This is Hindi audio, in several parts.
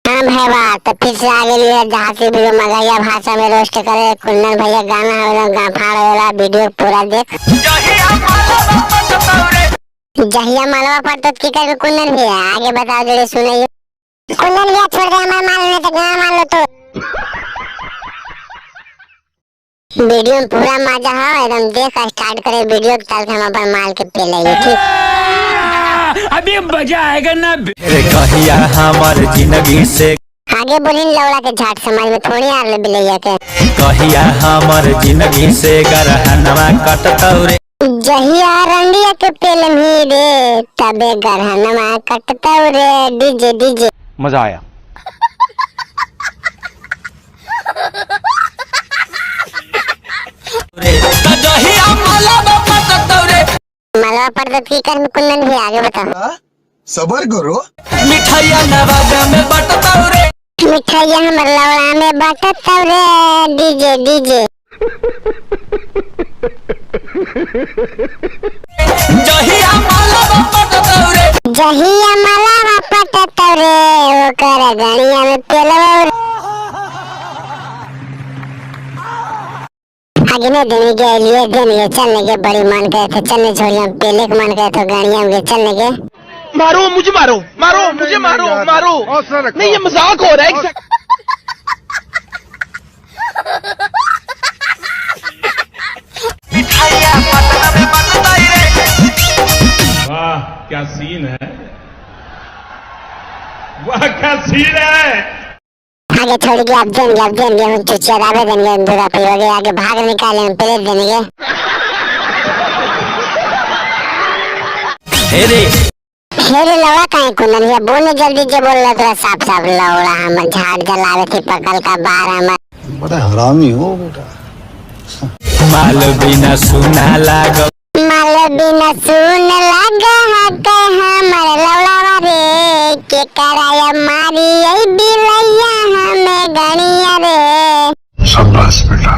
हाँ भाई वाह, तो फिर से आगे लिए जहाँ से वीडियो मगैया भाषा में रोस्ट करे कुंदन भैया गाना वाला गाफाड़ वाला वीडियो पूरा देख। जहिया मालवा पर तो की कर कुंदन भैया आगे बताओ जल्दी सुनाइए। कुंदन भैया छोड़ दे हमारे माल में तो गाना मान लो तो वीडियो में पूरा मजा है एकदम देख स्टार्ट करे वीडियो तब हम अपन माल के पे लेंगे ठीक। अभी मजा आएगा ना। कहिया हमार जिंदगी से आगे बोलिन लौड़ा के झाट समझ में थोड़ी आ रहे बिलैया के। कहिया हमार जिंदगी से गरहनवा कटतौरे जहिया रंडिया के पेलम ही रे तबे गरहनवा कटतौरे डीजे डीजे। मजा आया। मलवा पर तो की कर कुंदन भी आगे बता। सबर करो। मिठाइया नवादा में बटतौरे मिठाइया हमर लौड़ा में बटतौरे डीजे डीजे। जहिया मालवा पटतौरे जहिया मलवा पटतौरे ओकर गणिया में पेलवा आगे ने देने के लिए देने चलने के बड़ी मन करे थे चलने छोड़िया पेले के मन करे तो गाड़िया में चलने के। मारो मुझे मारो मारो मुझे मारो मारो नहीं ये मजाक हो रहा है। वाह क्या सीन है, वाह क्या सीन है। आगे छोड़ के अब देंगे हम चुचिया दावे देंगे दूरा पे हो गए आगे भाग निकाले हम प्लेट देंगे। हेरे लौड़ा कहीं कुंदन भैया बोलने जल्दी जे बोल रहा थोड़ा साफ साफ लौड़ा हम झाड़ जलावे थे पकल का बार हम बड़ा हरामी हो बेटा। माल बिना सुना लागो माल बिना सुन लगा है के हमर लौड़ा रे के कराया मारी आई बिलैया हमें गणिया रे। शाबाश बेटा।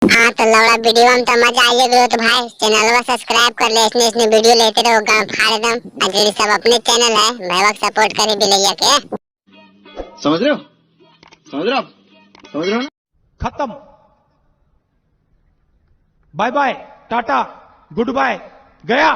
हाँ तो लौड़ा वीडियो में तो मजा आइए गयो तो भाई चैनल को सब्सक्राइब कर ले इसने वीडियो लेते रहो गाँव फाड़ दम अजरी सब अपने चैनल है भाई सपोर्ट करे बिलैया के। समझ रहे हो समझ रहे हो ना। खत्म। Bye bye tata goodbye गया।